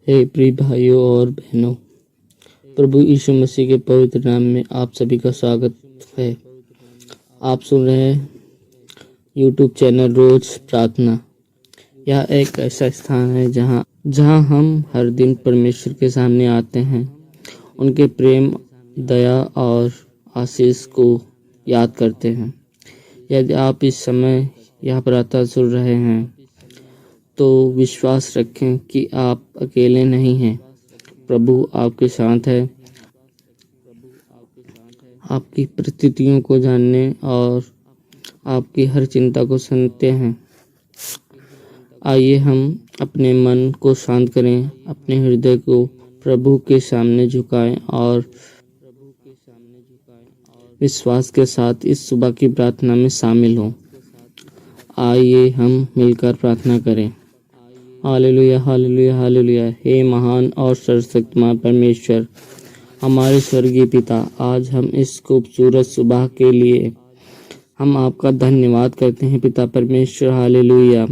हे प्रिय भाइयों और बहनों, प्रभु यीशु मसीह के पवित्र नाम में आप सभी का स्वागत है। आप सुन रहे हैं यूट्यूब चैनल रोज प्रार्थना। यह एक ऐसा स्थान है जहां हम हर दिन परमेश्वर के सामने आते हैं, उनके प्रेम, दया और आशीष को याद करते हैं। यदि आप इस समय यह प्रार्थना सुन रहे हैं तो विश्वास रखें कि आप अकेले नहीं हैं। प्रभु आपके साथ है, आपकी परिस्थितियों को जानने और आपकी हर चिंता को सुनते हैं। आइए हम अपने मन को शांत करें, अपने हृदय को प्रभु के सामने झुकाएं और विश्वास के साथ इस सुबह की प्रार्थना में शामिल हों। आइए हम मिलकर प्रार्थना करें। Hallelujah, hallelujah, hallelujah. हे महान और सर्वशक्तिमान परमेश्वर, हमारे स्वर्गीय पिता, आज हम इस खूबसूरत सुबह के लिए हम आपका धन्यवाद करते हैं पिता परमेश्वर। हालेलुया।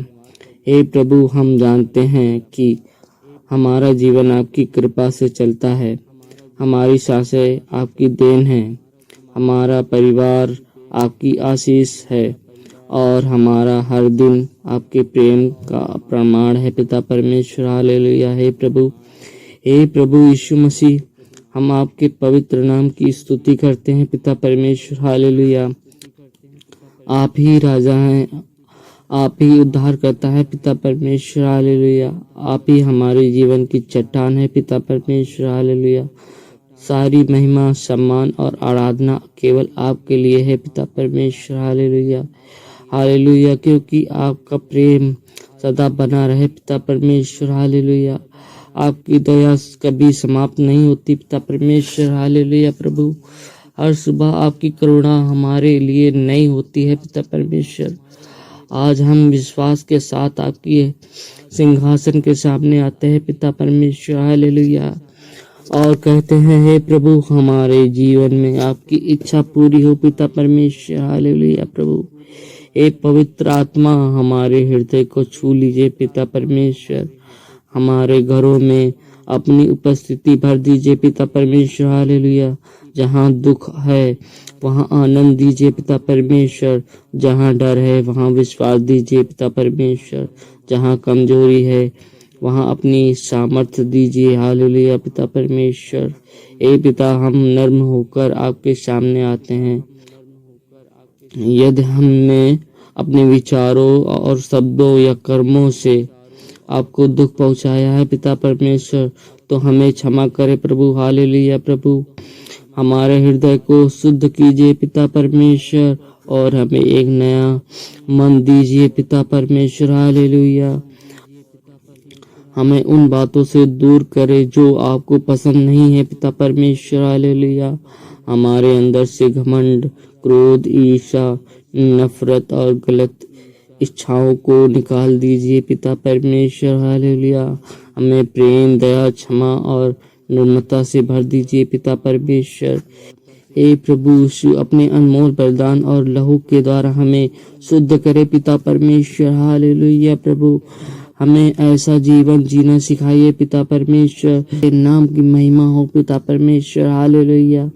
हे प्रभु, हम जानते हैं कि हमारा जीवन आपकी कृपा से चलता है, हमारी सांसें आपकी देन है, हमारा परिवार आपकी आशीष है और हमारा हर दिन आपके प्रेम का प्रमाण है पिता परमेश्वर। हालेलुया। हे प्रभु यीशु मसीह, हम आपके पवित्र नाम की स्तुति करते हैं पिता परमेश्वर। हालेलुया। आप ही राजा हैं, आप ही उद्धार करता है पिता परमेश्वर। हालेलुया। आप ही हमारे जीवन की चट्टान है पिता परमेश्वर। हालेलुया। सारी महिमा, सम्मान और आराधना केवल आपके लिए है पिता परमेश्वर। Hallelujah, hallelujah. क्योंकि आपका प्रेम सदा बना रहे पिता परमेश्वर। हालेलुया। आपकी दया कभी समाप्त नहीं होती पिता परमेश्वर। हालेलुया। प्रभु, हर सुबह आपकी करुणा हमारे लिए नई होती है पिता परमेश्वर। आज हम विश्वास के साथ आपकी सिंहासन के सामने आते हैं पिता परमेश्वर। हालेलुया। और कहते हैं, हे प्रभु, हमारे जीवन में आपकी इच्छा पूरी हो पिता परमेश्वर। हालेलुया। प्रभु, हे पवित्र आत्मा, हमारे हृदय को छू लीजिए पिता परमेश्वर। हमारे घरों में अपनी उपस्थिति भर दीजिए पिता परमेश्वर। हालेलुया। जहाँ दुख है वहाँ आनंद दीजिए पिता परमेश्वर, जहाँ डर है वहाँ विश्वास दीजिए पिता परमेश्वर, जहाँ कमजोरी है वहाँ अपनी सामर्थ्य दीजिए। हालेलुया पिता परमेश्वर। हे पिता, हम नर्म होकर आपके सामने आते हैं। यदि हमने अपने विचारों और शब्दों या कर्मों से आपको दुख पहुंचाया है पिता परमेश्वर, तो हमें क्षमा करे प्रभु। हालेलुया। प्रभु, हमारे हृदय को शुद्ध कीजिए पिता परमेश्वर और हमें एक नया मन दीजिए पिता परमेश्वर। हालेलुया। हमें उन बातों से दूर करे जो आपको पसंद नहीं है पिता परमेश्वर। हालेलुया। हमारे अंदर से घमंड, क्रोध, ईर्ष्या, नफरत और गलत इच्छाओं को निकाल दीजिए पिता परमेश्वर। हालेलुया। हमें प्रेम, दया, क्षमा और निर्ममता से भर दीजिए पिता परमेश्वर। हे प्रभु यीशु, अपने अनमोल बलिदान और लहू के द्वारा हमें शुद्ध करे पिता परमेश्वर। हालेलुया। प्रभु, हमें ऐसा जीवन जीना सिखाइए पिता परमेश्वर। के नाम की महिमा हो पिता परमेश्वर। हालेलुया।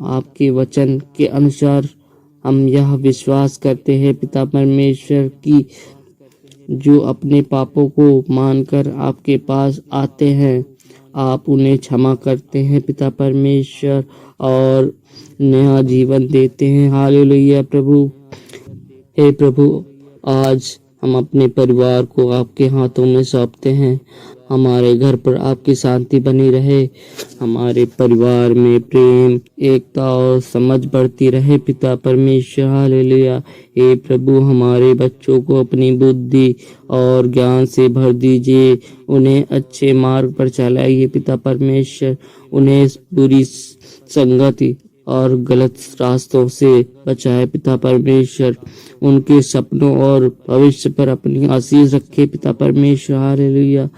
आपके वचन के अनुसार हम यह विश्वास करते हैं पिता परमेश्वर कि जो अपने पापों को मानकर आपके पास आते हैं, आप उन्हें क्षमा करते हैं पिता परमेश्वर और नया जीवन देते हैं। हालेलुया। प्रभु, हे प्रभु, आज हम अपने परिवार को आपके हाथों में सौंपते हैं। हमारे घर पर आपकी शांति बनी रहे, हमारे परिवार में प्रेम, एकता और समझ बढ़ती रहे पिता परमेश्वर। हालेलुया। हे प्रभु, हमारे बच्चों को अपनी बुद्धि और ज्ञान से भर दीजिए, उन्हें अच्छे मार्ग पर चलाइए पिता परमेश्वर। उन्हें बुरी संगति और गलत रास्तों से बचाए पिता परमेश्वर। उनके सपनों और भविष्य पर अपनी आशीष रखे पिता परमेश्वर। हालेलुया।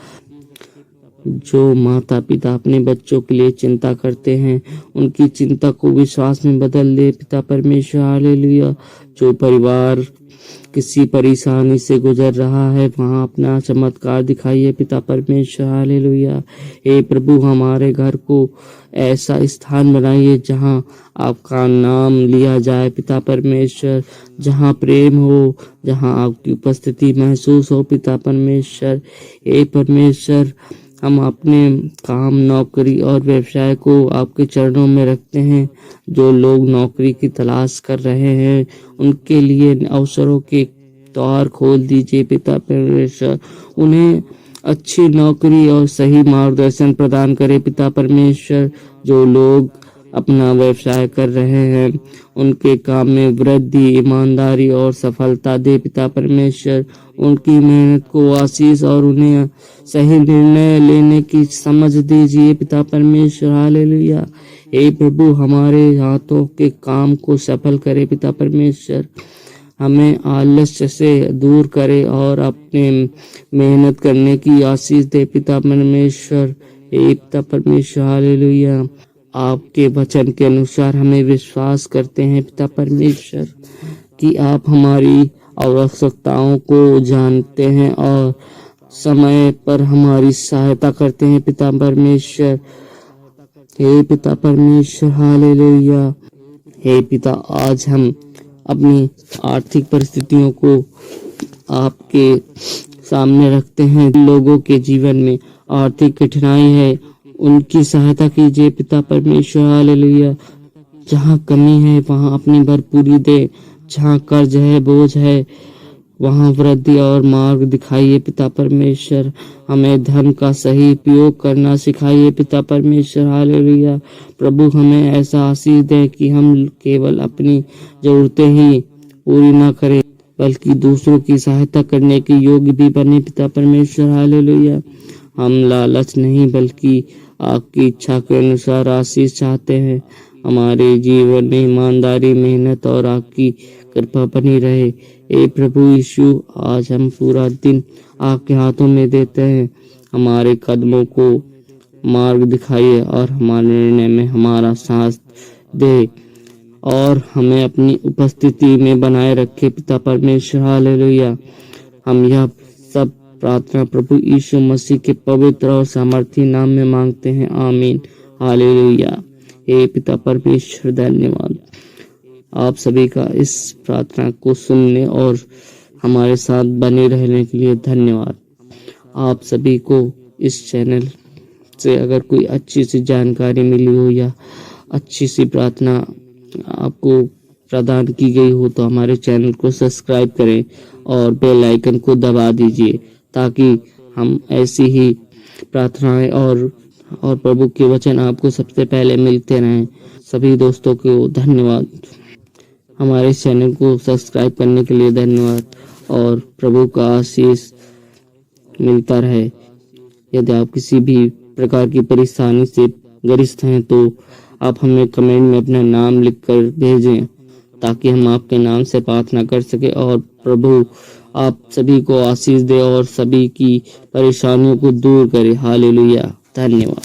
जो माता पिता अपने बच्चों के लिए चिंता करते हैं, उनकी चिंता को विश्वास में बदल दे पिता परमेश्वर। हालेलुया। जो परिवार किसी परेशानी से गुजर रहा है वहाँ अपना चमत्कार दिखाइए पिता परमेश्वर। हालेलुया। हे प्रभु, हमारे घर को ऐसा स्थान बनाइए जहाँ आपका नाम लिया जाए पिता परमेश्वर, जहाँ प्रेम हो, जहाँ आपकी उपस्थिति महसूस हो पिता परमेश्वर। हे परमेश्वर, हम अपने काम, नौकरी और व्यवसाय को आपके चरणों में रखते हैं। जो लोग नौकरी की तलाश कर रहे हैं उनके लिए अवसरों के द्वार खोल दीजिए पिता परमेश्वर। उन्हें अच्छी नौकरी और सही मार्गदर्शन प्रदान करे पिता परमेश्वर। जो लोग अपना व्यवसाय कर रहे हैं उनके काम में वृद्धि, ईमानदारी और सफलता दे पिता परमेश्वर। उनकी मेहनत को आशीष और उन्हें सही निर्णय लेने की समझ दीजिए पिता परमेश्वर। हालेलुया। हे प्रभु, हमारे हाथों के काम को सफल करे पिता परमेश्वर। हमें आलस्य से दूर करे और अपने मेहनत करने की आशीष दे पिता परमेश्वर। हे पिता परमेश्वर, हालेलुया। आपके वचन के अनुसार हमें विश्वास करते हैं पिता परमेश्वर कि आप हमारी आवश्यकताओं को जानते हैं और समय पर हमारी सहायता करते हैं पिता परमेश्वर। हे पिता परमेश्वर, हालेलुया। हे पिता, आज हम अपनी आर्थिक परिस्थितियों को आपके सामने रखते हैं। लोगों के जीवन में आर्थिक कठिनाई है, उनकी सहायता कीजिए पिता परमेश्वर। हालेलुया। जहाँ कमी है वहाँ अपनी भरपूरी दे, जहाँ कर्ज है, बोझ है, वहाँ वृद्धि और मार्ग दिखाइए पिता परमेश्वर। हमें धन का सही उपयोग करना सिखाइए पिता परमेश्वर। हालेलुया। प्रभु, हमें ऐसा आशीष दें कि हम केवल अपनी जरूरतें ही पूरी ना करें बल्कि दूसरों की सहायता करने के योग्य भी बने पिता परमेश्वर। हालेलुया। हम लालच नहीं बल्कि आपकी इच्छा के अनुसार आशीष चाहते हैं। हमारे जीवन में ईमानदारी, मेहनत और आपकी कृपा बनी रहे। हे प्रभु यीशु, आज हम पूरा दिन आपके हाथों में देते हैं। हमारे कदमों को मार्ग दिखाइए और हमारे निर्णय में हमारा साथ दे और हमें अपनी उपस्थिति में बनाए रखे पिता परमेश्वर। हालेलुया। हम यह सब प्रार्थना प्रभु यीशु मसीह के पवित्र और सामर्थी नाम में मांगते हैं। आमीन। हालेलुया। हे पिता परमेश्वर, धन्यवाद आप सभी का इस प्रार्थना को सुनने और हमारे साथ बने रहने के लिए। धन्यवाद। आप सभी को इस चैनल से अगर कोई अच्छी सी जानकारी मिली हो या अच्छी सी प्रार्थना आपको प्रदान की गई हो तो हमारे चैनल को सब्सक्राइब करें और बेल आइकन को दबा दीजिए ताकि हम ऐसी ही प्रार्थनाएं और प्रभु के वचन आपको सबसे पहले मिलते रहें। सभी दोस्तों को धन्यवाद। हमारे चैनल को सब्सक्राइब करने के लिए धन्यवाद और प्रभु का आशीष मिलता रहे। यदि आप किसी भी प्रकार की परेशानी से ग्रस्त हैं तो आप हमें कमेंट में अपना नाम लिखकर भेजें ताकि हम आपके नाम से प्रार्थना कर सके और प्रभु आप सभी को आशीष दे और सभी की परेशानियों को दूर करे। हालेलुया। धन्यवाद।